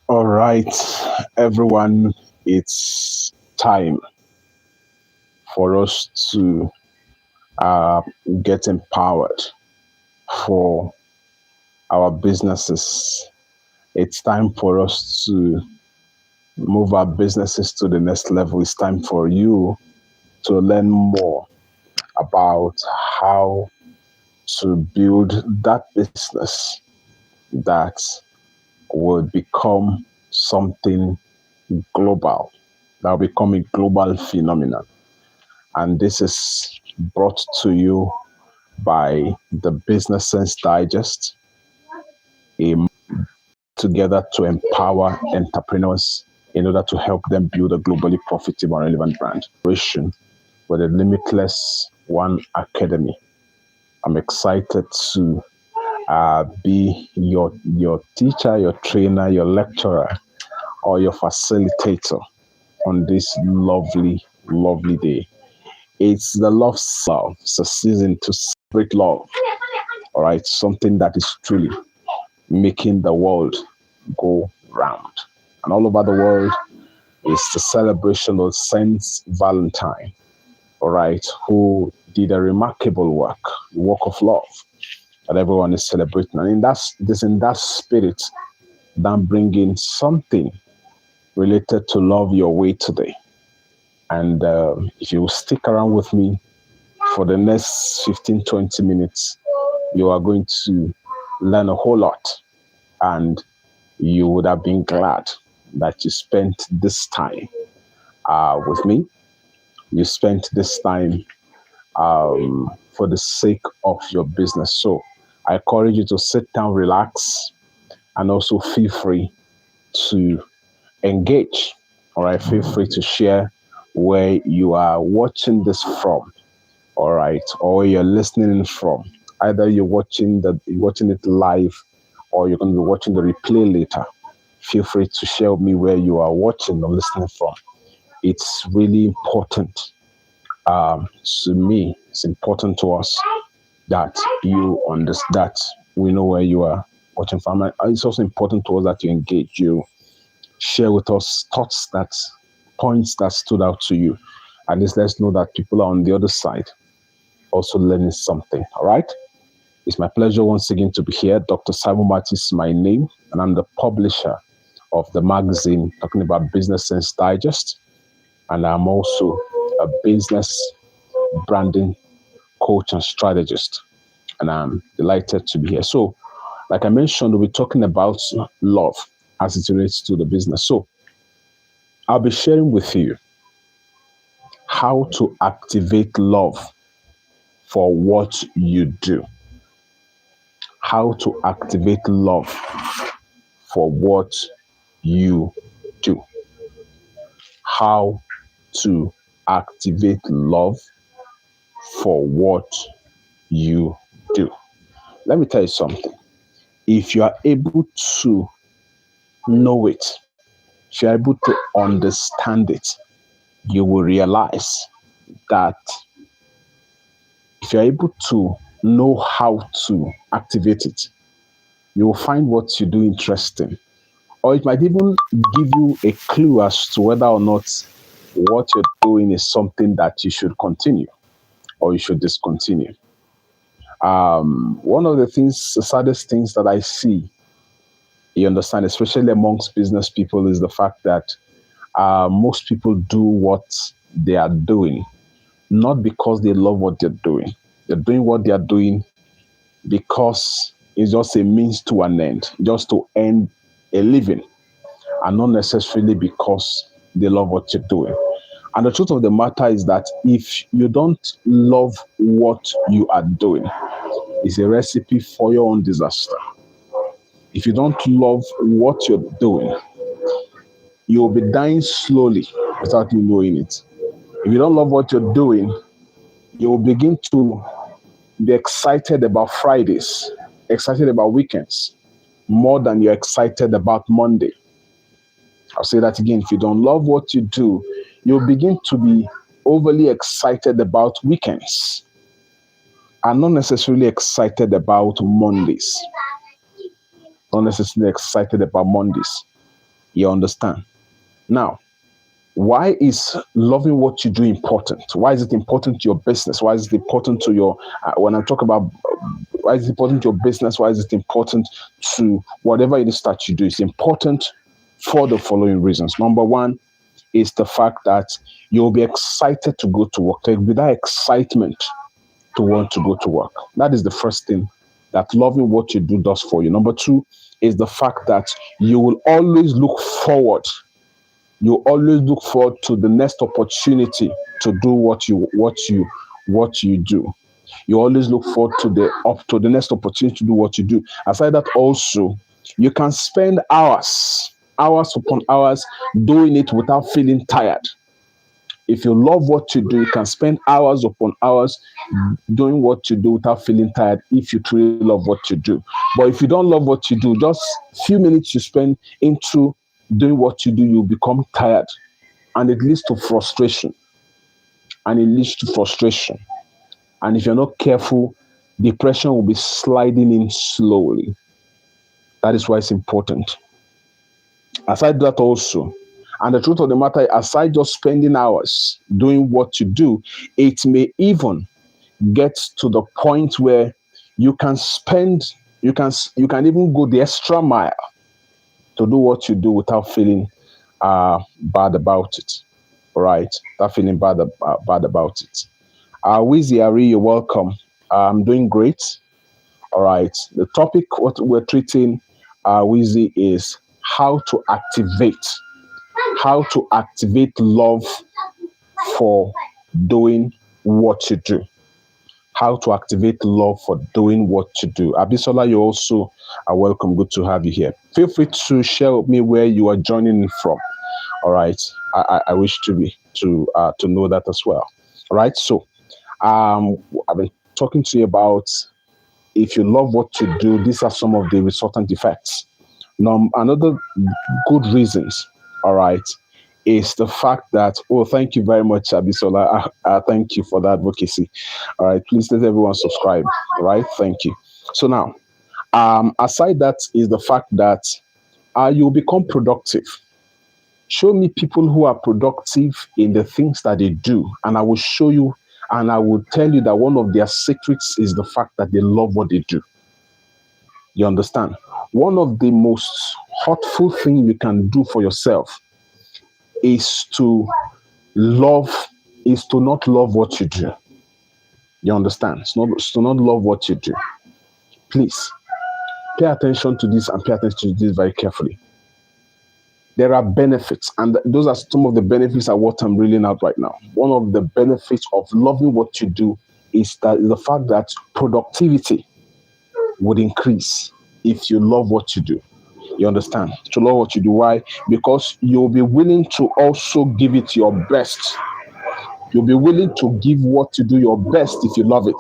All right, everyone, it's time for us to get empowered for our businesses. It's time for us to move our businesses to the next level. It's time for you to learn more about how to build that business that will become something global, that will become a global phenomenon. And this is brought to you by the Business Sense Digest, a together to empower entrepreneurs in order to help them build a globally profitable and relevant brand. With a Limitless One Academy. I'm excited to be your teacher, your trainer, your lecturer, or your facilitator on this lovely, lovely day. It's the love. It's a season to celebrate love. All right, something that is truly making the world go round. And all over the world is the celebration of Saint Valentine, all right, who did a remarkable work of love that everyone is celebrating. And in that spirit, that I'm bringing something related to love your way today. And if you stick around with me for the next 15-20 minutes, you are going to learn a whole lot. And you would have been glad that you spent this time with me. You spent this time for the sake of your business. So I encourage you to sit down, relax, and also feel free to engage. All right, feel free to share where you are watching this from. All right, or you're listening from. Either you're watching it live, or you're going to be watching the replay later. Feel free to share with me where you are watching or listening from. It's really important to me. It's important to us that you understand, that we know where you are watching from. It's also important to us that you engage, you share with us points that stood out to you. At least let's know that people are on the other side also learning something. All right. It's my pleasure once again to be here. Dr. Simon Martis is my name, and I'm the publisher of the magazine talking about Business Sense Digest. And I'm also a business branding coach and strategist. And I'm delighted to be here. So, like I mentioned, we'll be talking about love as it relates to the business. So, I'll be sharing with you how to activate love for what you do. How to activate love for what you do. How to activate love for what you do. Let me tell you something. If you are able to know it, if you're able to understand it, you will realize that if you're able to know how to activate it, you will find what you do interesting. Or it might even give you a clue as to whether or not what you're doing is something that you should continue or you should discontinue. One of the saddest things that I see, you understand, especially amongst business people, is the fact that most people do what they are doing, not because they love what they're doing. They're doing what they are doing because it's just a means to an end, just to earn a living, and not necessarily because they love what you're doing. And the truth of the matter is that if you don't love what you are doing, it's a recipe for your own disaster. If you don't love what you're doing, you'll be dying slowly without you knowing it. If you don't love what you're doing, you will begin to be excited about Fridays, excited about weekends, more than you're excited about Monday. I'll say that again. If you don't love what you do, you'll begin to be overly excited about weekends, are not necessarily excited about Mondays. Not necessarily excited about Mondays. You understand? Now, why is loving what you do important? Why is it important to your business? Why is it important to your, when I talk about, why is it important to your business? Why is it important to whatever it is that you do? It's important for the following reasons. Number one is the fact that you'll be excited to go to work. There'll be that excitement to want to go to work. That is the first thing that loving what you do does for you. Number two is the fact that you will always look forward. You always look forward to the next opportunity to do what you do. You always look forward to the next opportunity to do what you do. Aside that, also you can spend hours upon hours doing it without feeling tired. If you love what you do, you can spend hours upon hours doing what you do without feeling tired if you truly love what you do. But if you don't love what you do, just few minutes you spend into doing what you do, you become tired, and it leads to frustration. And if you're not careful, depression will be sliding in slowly. That is why it's important. Aside that also, and the truth of the matter, aside just spending hours doing what you do, it may even get to the point where you can even go the extra mile to do what you do without feeling bad about it. All right, without feeling bad about it. Wizzy Ari, you're welcome. I'm doing great. All right. The topic what we're treating, Wizzy, is how to activate love for doing what you do. How to activate love for doing what you do. Abisola, you also are welcome. Good to have you here. Feel free to share with me where you are joining from. All right. I wish to know that as well. All right. So I've been talking to you about, if you love what you do, these are some of the resultant effects. Now, another good reasons, all right, is the fact that, thank you very much, Abisola. Thank you for that advocacy. All right, please let everyone subscribe. All right, thank you. So now, aside that is the fact that you'll become productive. Show me people who are productive in the things that they do, and I will show you, and I will tell you that one of their secrets is the fact that they love what they do. You understand? One of the most hurtful things you can do for yourself is to not love what you do. You understand? It's to not love what you do. Please pay attention to this, and pay attention to this very carefully. There are benefits, and those are some of the benefits of what I'm reeling out right now. One of the benefits of loving what you do is the fact that productivity would increase if you love what you do. You understand? To love what you do. Why? Because you'll be willing to also give it your best. You'll be willing to give what you do your best if you love it.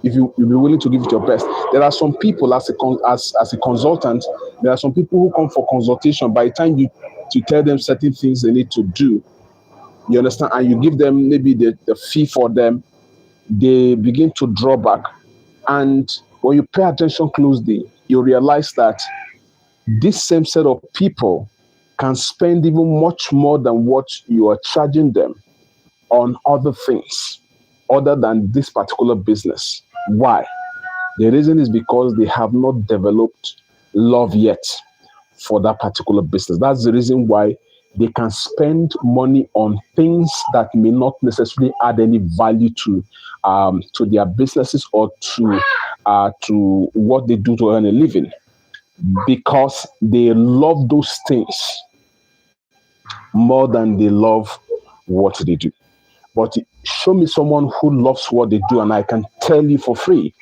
If you'll be willing to give it your best. There are some people, as a consultant, there are some people who come for consultation. By the time you tell them certain things they need to do, you understand, and you give them maybe the fee for them, they begin to draw back. And when you pay attention closely, you realize that this same set of people can spend even much more than what you are charging them on other things other than this particular business. Why? The reason is because they have not developed love yet for that particular business. That's the reason why they can spend money on things that may not necessarily add any value to their businesses or to what they do to earn a living, because they love those things more than they love what they do. But show me someone who loves what they do, and I can tell you for free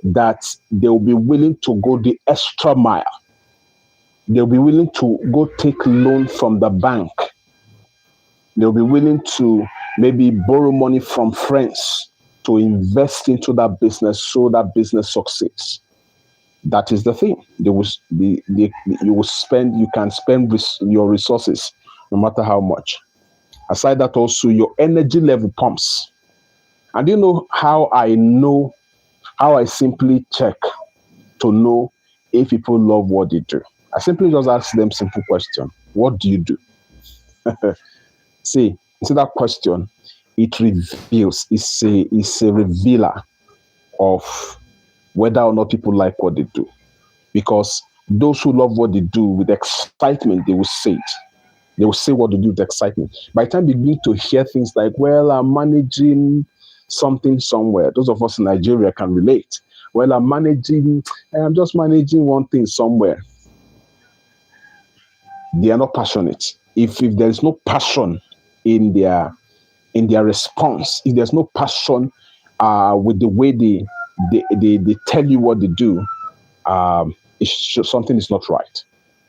that they will be willing to go the extra mile. They'll be willing to go take loan from the bank. They'll be willing to maybe borrow money from friends to invest into that business so that business succeeds. That is the thing. You can spend your resources no matter how much. Aside that, also your energy level pumps. And you know how I know, how I simply check to know if people love what they do? I simply just ask them simple question. What do you do? See that question, it reveals, it's a revealer of whether or not people like what they do. Because those who love what they do with excitement, they will say it. They will say what they do with excitement. By the time you begin to hear things like, well, I'm managing something somewhere, those of us in Nigeria can relate. Well, I'm just managing one thing somewhere. They are not passionate. If there is no passion in their response, if there's no passion with the way they tell you what they do, something is not right.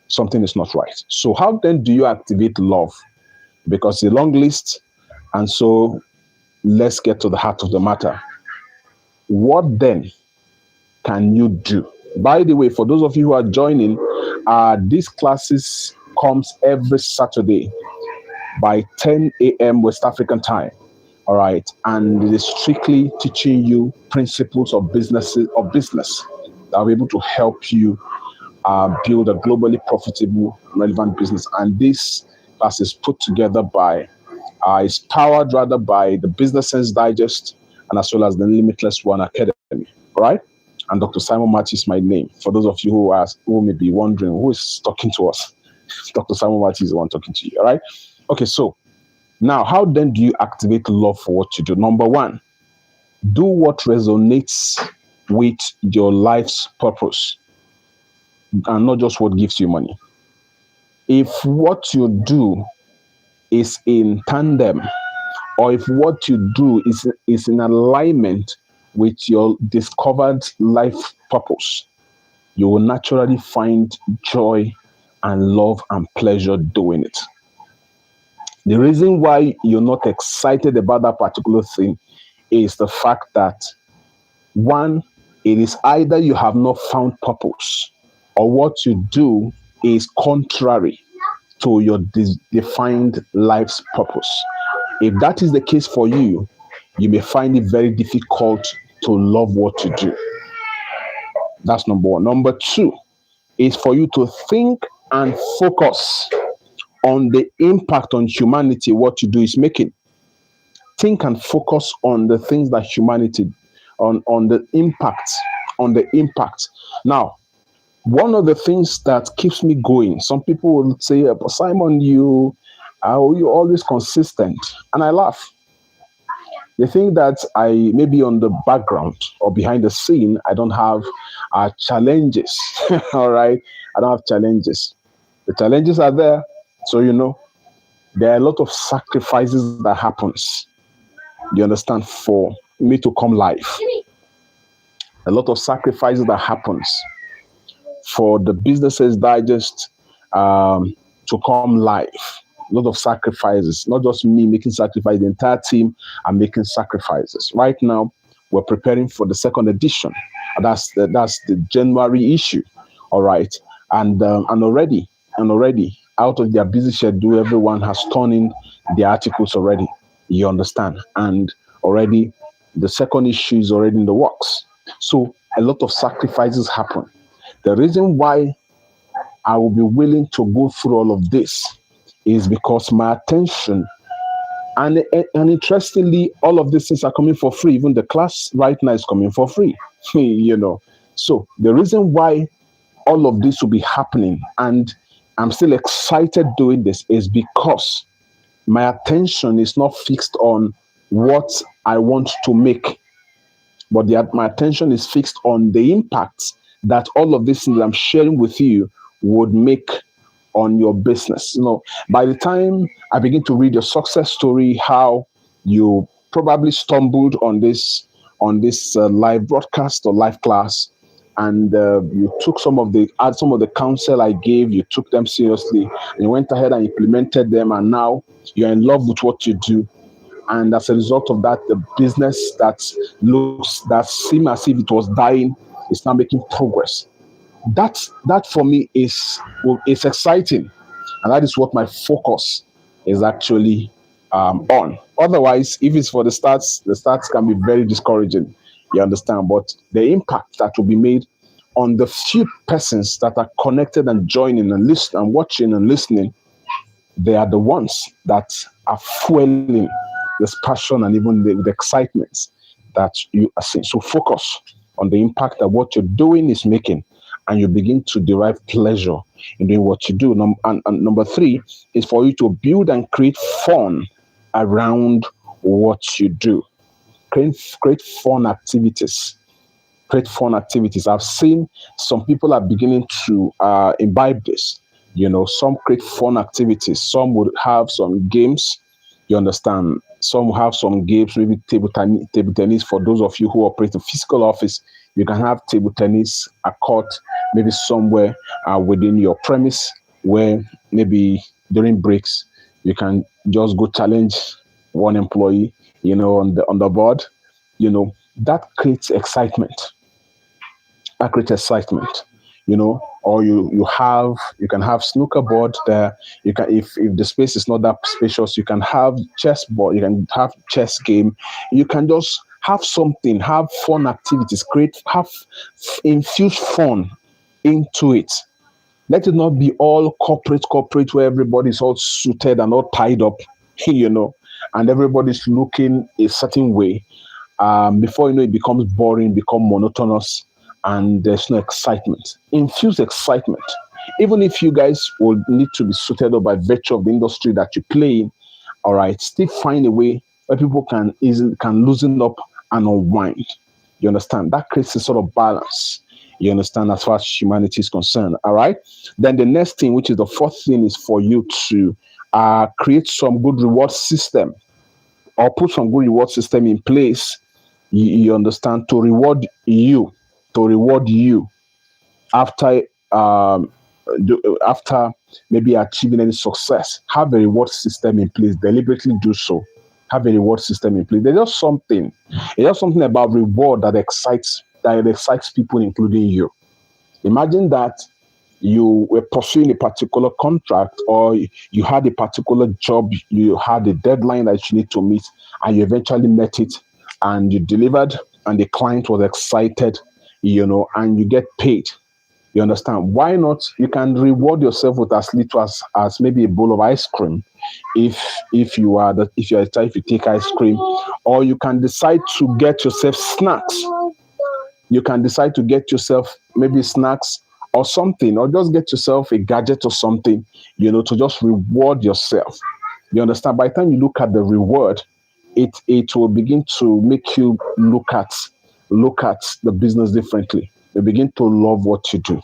Something is not right. So how then do you activate love? Because it's a long list, and so let's get to the heart of the matter. What then can you do? By the way, for those of you who are joining, these classes comes every Saturday by 10 a.m. West African time. All right, and it is strictly teaching you principles of business that are able to help you build a globally profitable, relevant business. And this class is put together by, is powered rather by the Business Sense Digest and as well as the Limitless One Academy. All right. And Dr. Simon Matthew is my name. For those of you who may be wondering who is talking to us, Dr. Simon Matthew is the one talking to you. All right. Okay. So now, how then do you activate love for what you do? Number one, do what resonates with your life's purpose and not just what gives you money. If what you do is in tandem, or if what you do is in alignment with your discovered life purpose, you will naturally find joy and love and pleasure doing it. The reason why you're not excited about that particular thing is the fact that, one, it is either you have not found purpose, or what you do is contrary to your defined life's purpose. If that is the case for you, you may find it very difficult to love what you do. That's number one. Number two is for you to think and focus on the impact on humanity what you do is making. Think and focus on the things that humanity, on the impact. Now, one of the things that keeps me going, some people will say, but Simon, you always consistent. And I laugh. They think that I maybe on the background or behind the scene, I don't have challenges. All right. I don't have challenges. The challenges are there. So, there are a lot of sacrifices that happens. You understand? For me to come live. A lot of sacrifices that happens for the Business Sense Digest to come live. A lot of sacrifices, not just me making sacrifices, the entire team are making sacrifices. Right now, we're preparing for the second edition. That's the January issue. All right. And already out of their busy schedule, everyone has turned in the articles already. You understand? And already the second issue is already in the works. So a lot of sacrifices happen. The reason why I will be willing to go through all of this is because my attention, and interestingly, all of these things are coming for free. Even the class right now is coming for free, So the reason why all of this will be happening, and I'm still excited doing this, is because my attention is not fixed on what I want to make, but my attention is fixed on the impact that all of this things I'm sharing with you would make on your business. By the time I begin to read your success story, how you probably stumbled on this live broadcast or live class, and you took some of the counsel I gave, you took them seriously, and you went ahead and implemented them, and now you're in love with what you do. And as a result of that, the business that seemed as if it was dying is now making progress. That for me is exciting, and that is what my focus is actually on. Otherwise, if it's for the stats can be very discouraging. You understand? But the impact that will be made on the few persons that are connected and joining and listening and watching and listening, they are the ones that are fueling this passion and even the excitement that you are seeing. So focus on the impact that what you're doing is making, and you begin to derive pleasure in doing what you do. And number three is for you to build and create fun around what you do. Create fun activities. Create fun activities. I've seen some people are beginning to imbibe this. Some create fun activities. Some would have some games. You understand? Some will have some games, maybe table tennis. For those of you who operate a physical office, you can have table tennis, a court, maybe somewhere within your premise where maybe during breaks you can just go challenge one employee, on the board. That creates excitement. Excitement. Or you can have snooker board there. You can, if the space is not that spacious, you can have chess board, you can have chess game. You can just have something, have fun activities, infuse fun into it. Let it not be all corporate where everybody's all suited and all tied up, and everybody's looking a certain way. Before you know, it becomes boring, become monotonous, and there's no excitement. Infuse excitement. Even if you guys will need to be suited up by virtue of the industry that you play in, all right, still find a way where people can loosen up and unwind. You understand? That creates a sort of balance. You understand, as far as humanity is concerned. All right. Then the next thing, which is the fourth thing, is for you to create some good reward system, or put some good reward system in place. You understand, to reward you after after maybe achieving any success. Have a reward system in place. Deliberately do so. Have a reward system in place. There's just something. It's just something about reward that excites people, including you. Imagine that you were pursuing a particular contract, or you had a particular job, you had a deadline that you need to meet, and you eventually met it, and you delivered, and the client was excited, and you get paid. You understand? Why not? You can reward yourself with as little as maybe a bowl of ice cream, if you're a type, if you take ice cream, or you can decide to get yourself snacks. You can decide to get yourself maybe snacks or something, or just get yourself a gadget or something, to just reward yourself. You understand? By the time you look at the reward, it will begin to make you look at the business differently. You begin to love what you do.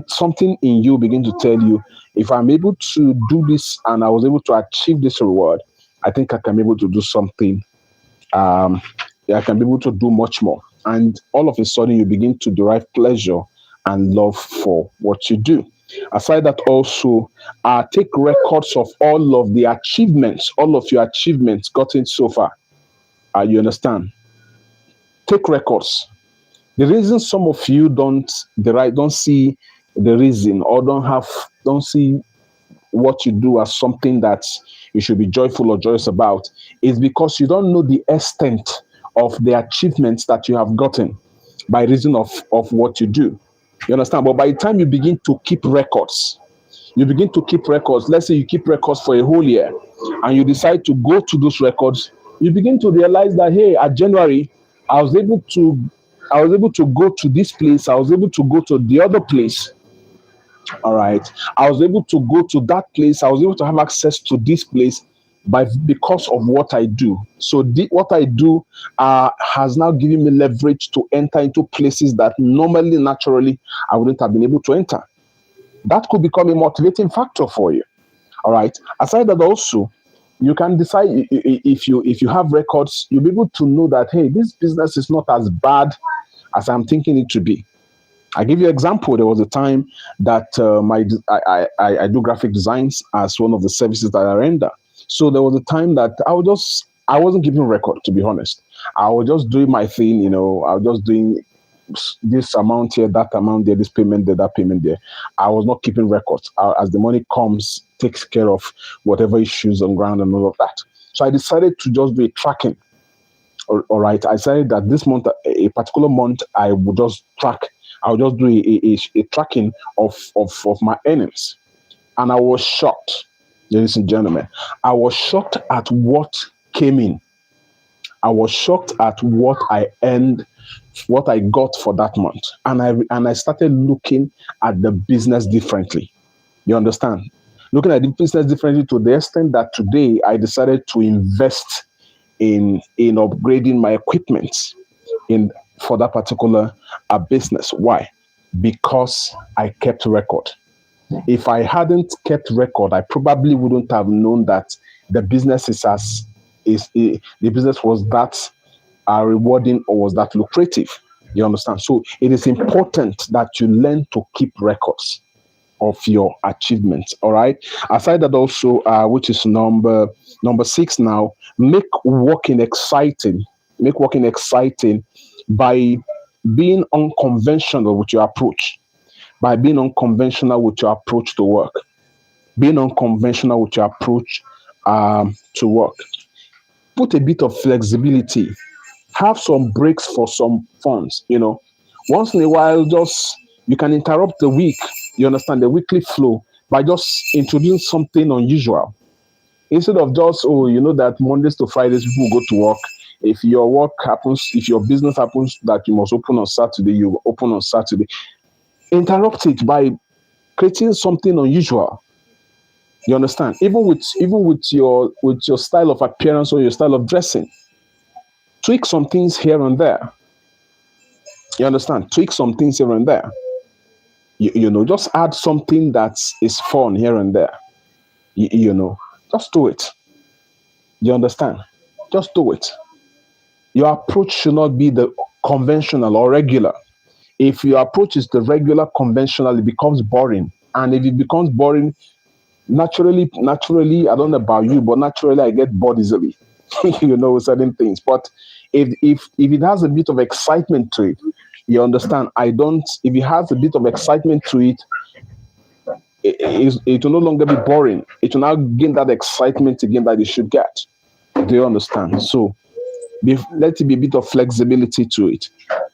Something in you begin to tell you, if I'm able to do this and I was able to achieve this reward, I think I can be able to do something. I can be able to do much more. And all of a sudden, you begin to derive pleasure and love for what you do. Aside that, also take records of all of your achievements gotten so far. You understand? Take records. The reason some of you don't see the reason, or don't see what you do as something that you should be joyful or joyous about, is because you don't know the extent of the achievements that you have gotten by reason of what you do. You understand? But by the time you begin to keep records, let's say you keep records for a whole year, and you decide to go to those records, you begin to realize that, hey, at January, I was able to go to this place, I was able to go to the other place. All right. I was able to go to that place. I was able to have access to this place because of what I do. So what I do has now given me leverage to enter into places that normally, naturally, I wouldn't have been able to enter. That could become a motivating factor for you. All right. Aside that, also, you can decide, if you have records, you'll be able to know that, hey, this business is not as bad as I'm thinking it to be. I give you an example. There was a time that I do graphic designs as one of the services that I render. So there was a time that I wasn't keeping record, to be honest. I was just doing my thing, I was just doing this amount here, that amount there, this payment there, that payment there. I was not keeping records. As the money comes, takes care of whatever issues on ground and all of that. So I decided to just do a tracking. All right. I decided that this month, a particular month, I would just track. I would just do a tracking of my earnings. And I was shocked, ladies and gentlemen. I was shocked at what came in. I was shocked at what I earned, what I got for that month, and I started looking at the business differently. You understand? Looking at the business differently to the extent that today I decided to invest in upgrading my equipment in for that particular business. Why? Because I kept record. If I hadn't kept record, I probably wouldn't have known that the business the business was that rewarding or was that lucrative. You understand? So it is important that you learn to keep records of your achievements. All right. Aside that, also, which is number 6 now, make working exciting. Make working exciting by being unconventional with your approach. By being unconventional with your approach to work. Being unconventional with your approach to work. Put a bit of flexibility. Have some breaks for some funds. Once in a while, just you can interrupt the week. You understand the weekly flow by just introducing something unusual. Instead of just, that Mondays to Fridays people go to work. If your work happens, if your business happens that you must open on Saturday, you open on Saturday. Interrupt it by creating something unusual. You understand? Even with your style of appearance or your style of dressing, tweak some things here and there. You understand? Tweak some things here and there. Just add something that is fun here and there. Just do it. You understand? Just do it. Your approach should not be the conventional or regular. If your approach is the regular, conventional, it becomes boring. And if it becomes boring, naturally, I don't know about you, but naturally I get bored easily. Certain things. But if it has a bit of excitement to it, you understand? If it has a bit of excitement to it, it will no longer be boring. It will now gain that excitement again that it should get. Do you understand? So let it be a bit of flexibility to it.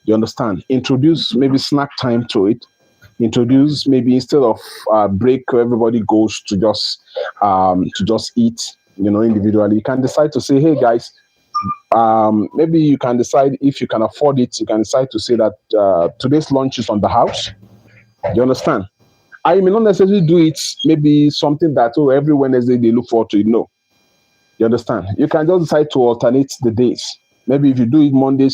You understand? Introduce maybe snack time to it. Introduce maybe instead of break, everybody goes to just eat, individually. You can decide to say, hey guys, maybe you can decide if you can afford it. You can decide to say that today's lunch is on the house. You understand? I may not necessarily do it. Maybe something that every Wednesday they look forward to it. No, you understand? You can just decide to alternate the days. Maybe if you do it Monday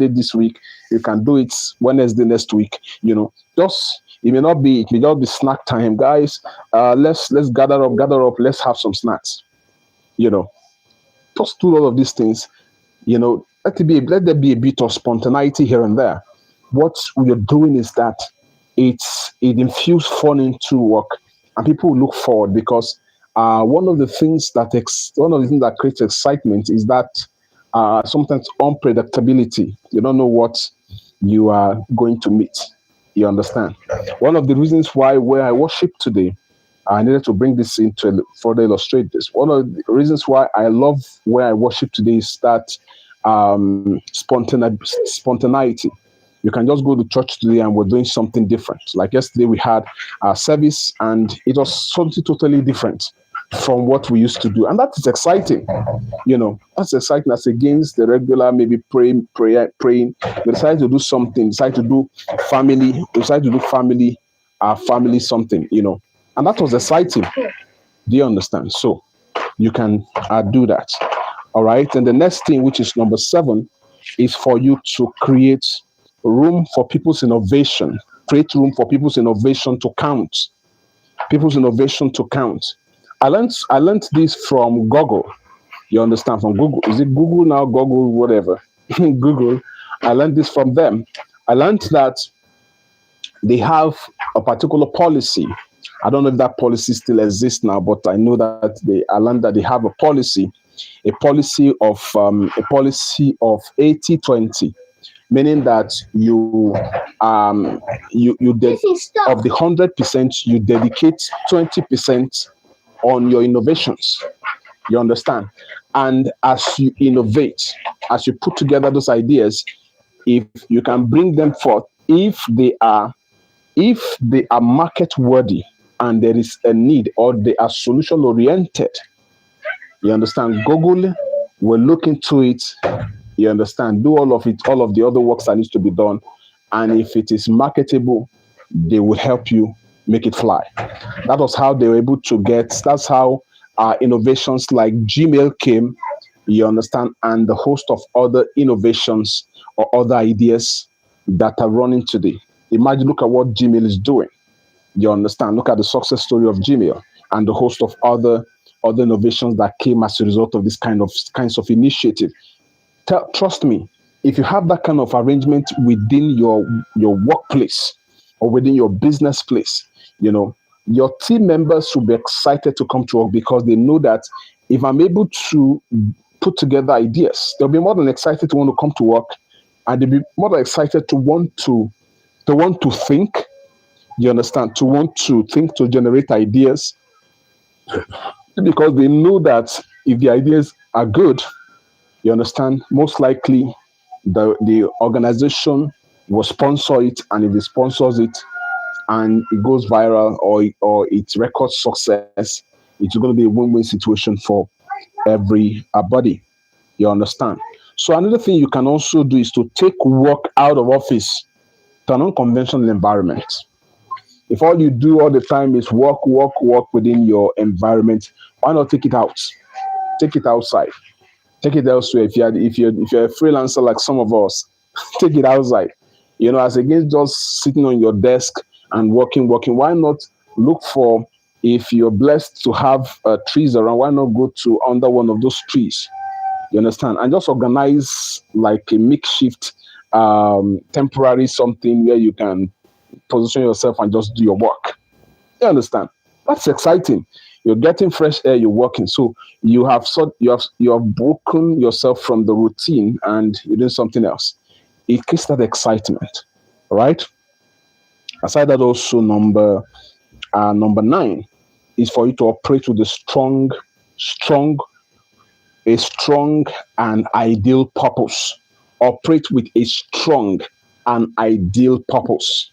this week, you can do it Wednesday next week. Just it may just be snack time, guys. Let's gather up. Let's have some snacks. Just do all of these things. Let there be a bit of spontaneity here and there. What we're doing is that it infuses fun into work, and people will look forward because one of the things that creates excitement is that sometimes unpredictability. You don't know what you are going to meet. You understand? One of the reasons why where I worship today, I needed to bring this in to further illustrate this. One of the reasons why I love where I worship today is that spontaneity. You can just go to church today and we're doing something different. Like yesterday, we had a service and it was something totally different from what we used to do. And that is exciting. That's exciting. That's against the regular, maybe praying. We decide to do something, decide to do family something, and that was exciting. Do you understand? So you can do that. All right. And the next thing, which is number 7, is for you to create room for people's innovation. Create room for people's innovation to count. People's innovation to count. I learned this from Google. You understand? From Google. Is it Google now? Google, whatever. Google. I learned this from them. I learned that they have a particular policy. I don't know if that policy still exists now, but I know that I learned that they have a policy of 80-20, meaning that of the 100%, you dedicate 20% on your innovations. You understand? And as you innovate, as you put together those ideas, if you can bring them forth, if they are market worthy and there is a need, or they are solution oriented, you understand, Google will look into it, you understand, do all of it, all of the other works that needs to be done. And if it is marketable, they will help you make it fly. That was how they were able to that's how innovations like Gmail came, you understand, and the host of other innovations or other ideas that are running today. Imagine, look at what Gmail is doing. You understand? Look at the success story of Gmail and the host of other innovations that came as a result of this kinds of initiative. Trust me, if you have that kind of arrangement within your workplace or within your business place, your team members will be excited to come to work, because they know that if I'm able to put together ideas, they'll be more than excited to want to come to work, and they'll be more than excited to want to think. You understand? To want to think, to generate ideas, because they know that if the ideas are good, you understand, most likely the organization will sponsor it, and if it sponsors it and it goes viral, or it records success, it's going to be a win-win situation for everybody. You understand? So another thing you can also do is to take work out of office to an unconventional environment. If all you do all the time is work, work, work within your environment, why not take it out? Take it outside. Take it elsewhere. If you're a freelancer like some of us, take it outside. As against just sitting on your desk and working. Why not look for, if you're blessed to have trees around, why not go to under one of those trees? You understand? And just organize like a makeshift temporary something where you can position yourself and just do your work. You understand? That's exciting. You're getting fresh air, you're working. So you have broken yourself from the routine and you're doing something else. It creates that excitement. All right. Aside that, also number 9 is for you to operate with strong a strong and ideal purpose. Operate with a strong and ideal purpose.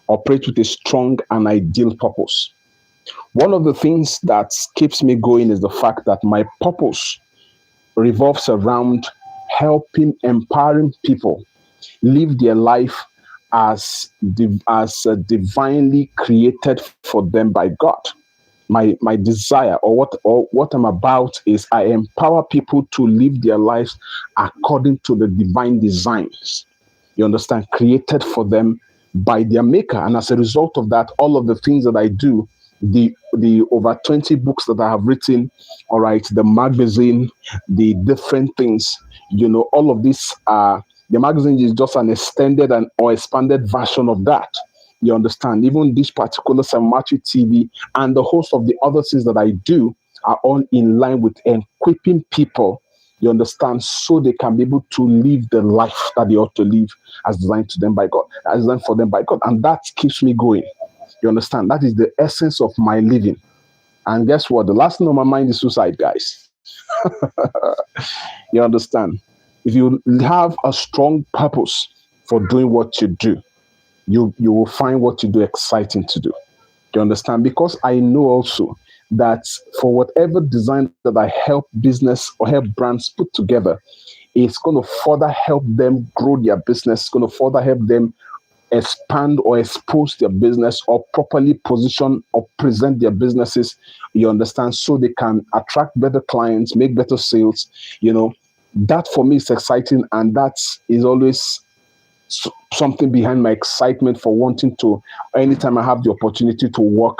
Operate with a strong and ideal purpose. One of the things that keeps me going is the fact that my purpose revolves around empowering people live their life as divinely created for them by God. My desire, or what I'm about, is I empower people to live their lives according to the divine designs. You understand? Created for them by their maker. And as a result of that, all of the things that I do, the over 20 books that I have written, all right, the magazine, the different things, all of this the magazine is just an extended or expanded version of that. You understand? Even this particular Samachi TV and the host of the other things that I do are all in line with equipping people, you understand, so they can be able to live the life that they ought to live as designed to them by God, as designed for them by God. And that keeps me going. You understand? That is the essence of my living. And guess what? The last thing on my mind is suicide, guys. You understand? If you have a strong purpose for doing what you do, you will find what you do exciting to do. Do you understand? Because I know also that for whatever design that I help business or help brands put together, it's going to further help them grow their business. It's going to further help them expand or expose their business or properly position or present their businesses, you understand, so they can attract better clients, make better sales. That for me is exciting, and that is always something behind my excitement for wanting to, anytime I have the opportunity to work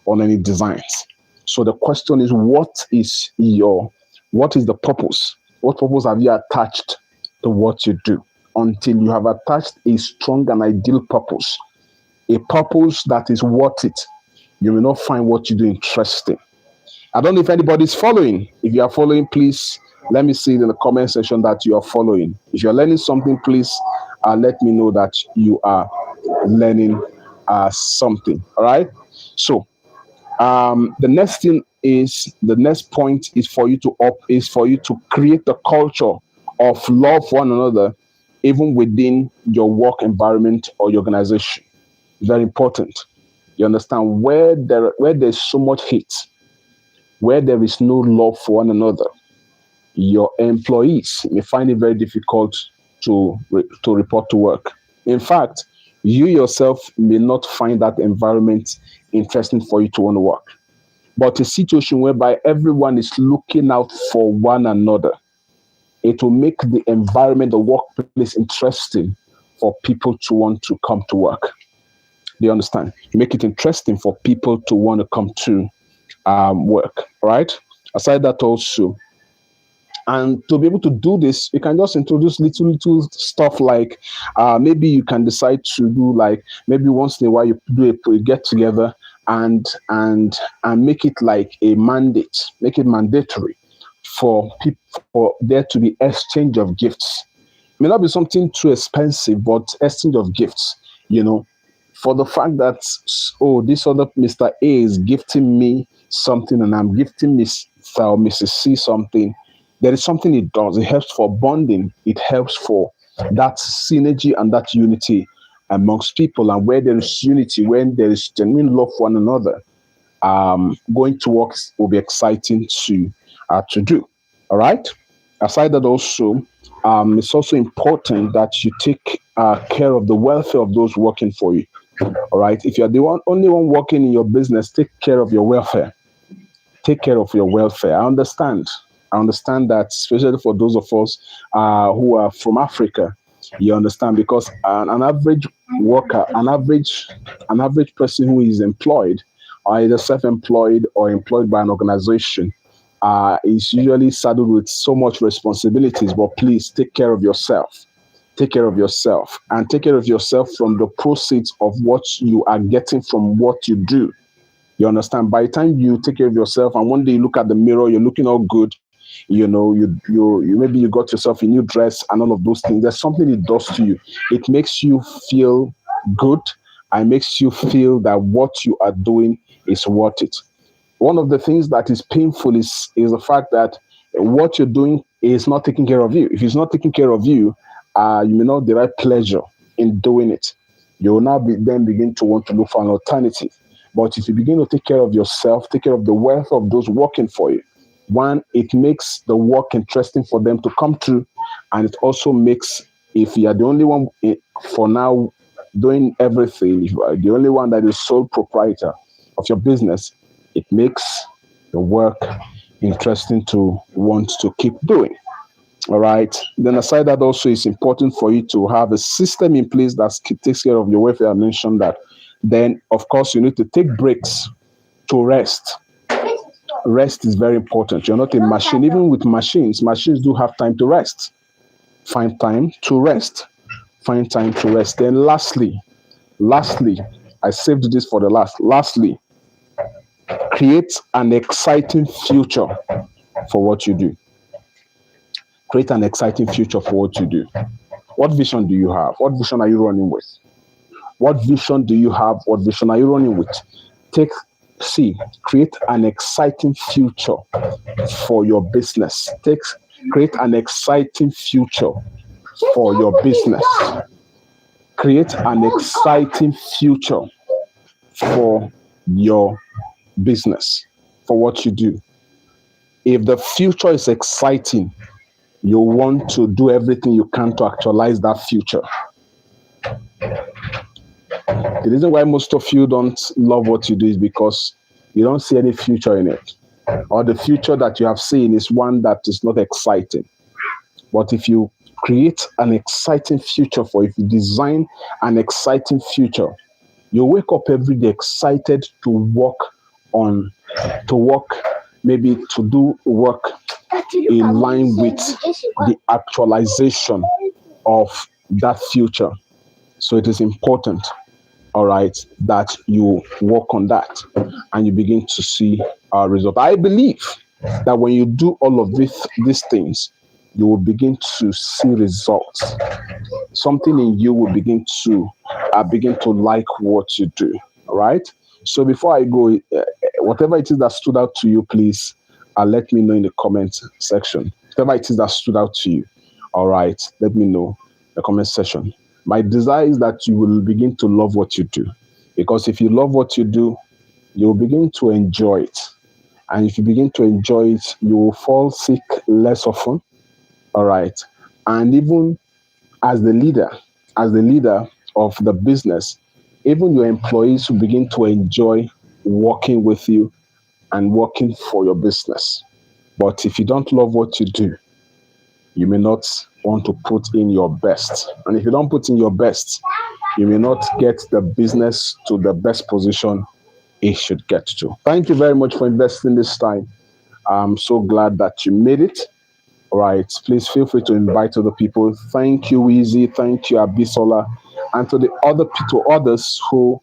on any designs. So the question is, what is the purpose? What purpose have you attached to what you do? Until you have attached a strong and ideal purpose, a purpose that is worth it, you will not find what you do interesting. I don't know if anybody's following. If you are following, please let me see it in the comment section that you are following. If you're learning something, please let me know that you are learning something. All right. So The next thing is the next point is for you to create a culture of love for one another, even within your work environment or your organization. Very important. You understand, where there's so much hate, where there is no love for one another, your employees may find it very difficult to report to work. In fact, you yourself may not find that environment interesting for you to want to work. But a situation whereby everyone is looking out for one another, it will make the environment, the workplace, interesting for people to want to come to work. Do you understand? Make it interesting for people to want to come to work, right? Aside that, also, and to be able to do this, you can just introduce little stuff like maybe you can decide to do, like, maybe once in a while you do a get together, and make it like a mandate, make it mandatory for people, for there to be exchange of gifts. It may not be something too expensive, but exchange of gifts, you know, for the fact that, oh, this other Mr. A is gifting me something and I'm gifting Miss or Mrs. C something. There is something it does. It helps for bonding. It helps for that synergy and that unity amongst people. And where there is unity, when there is genuine love for one another, going to work will be exciting to do. All right. Aside that, also, it's also important that you take care of the welfare of those working for you. All right. If you're the only one working in your business, take care of your welfare. Take care of your welfare. I understand. I understand that, especially for those of us who are from Africa. You understand, because an average worker, an average person who is employed, either self-employed or employed by an organization, is usually saddled with so much responsibilities. But please take care of yourself. Take care of yourself, and take care of yourself from the proceeds of what you are getting from what you do. You understand? By the time you take care of yourself, and one day you look at the mirror, you're looking all good. You know, you maybe you got yourself a new dress and all of those things. There's something it does to you. It makes you feel good, and makes you feel that what you are doing is worth it. One of the things that is painful is the fact that what you're doing is not taking care of you. If it's not taking care of you, you may not derive pleasure in doing it. You will now then begin to want to look for an alternative. But if you begin to take care of yourself, take care of the wealth of those working for you, one, it makes the work interesting for them to come to, and it also makes, if you are the only one for now doing everything, if you are the only one that is sole proprietor of your business, it makes the work interesting to want to keep doing. All right. Then aside that, also, it's important for you to have a system in place that takes care of your welfare. I mentioned that. Then, of course, you need to take breaks to rest. Rest is very important. You're not a machine. Even with machines do have time to rest. Find time to rest. Find time to rest. Then lastly, I saved this for the last. Lastly, create an exciting future for what you do. Create an exciting future for what you do. What vision do you have? What vision are you running with? What vision do you have? What vision are you running with? Create an exciting future for your business. Create an exciting future for your business. Create an exciting future for your business, for what you do. If the future is exciting, you want to do everything you can to actualize that future. The reason why most of you don't love what you do is because you don't see any future in it, or the future that you have seen is one that is not exciting. But if you create an exciting future if you design an exciting future, you wake up every day excited to work, maybe to do work in line with the actualization of that future. So it is important, all right, that you work on that and you begin to see a result. I believe that when you do all of these things, you will begin to see results. Something in you will begin to like what you do. All right. So before I go, whatever it is that stood out to you, please let me know in the comment section. Whatever it is that stood out to you, all right, let me know in the comment section. My desire is that you will begin to love what you do, because if you love what you do, you will begin to enjoy it. And if you begin to enjoy it, you will fall sick less often, all right. And even as the leader, as the leader of the business, even your employees will begin to enjoy working with you and working for your business. But if you don't love what you do, you may not want to put in your best. And if you don't put in your best, you may not get the business to the best position it should get to. Thank you very much for investing this time. I'm so glad that you made it. All right. Please feel free to invite other people. Thank you, Easy. Thank you, Abisola, and to the other to others who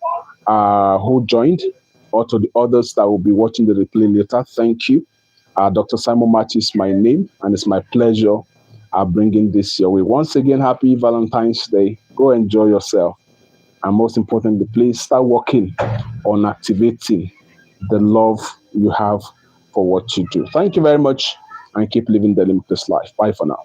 joined, or to the others that will be watching the replay later. Thank you. Dr. Simon Matthew is my name, and it's my pleasure bringing this your way. Once again, happy Valentine's Day. Go enjoy yourself. And most importantly, please start working on activating the love you have for what you do. Thank you very much, and keep living the limitless life. Bye for now.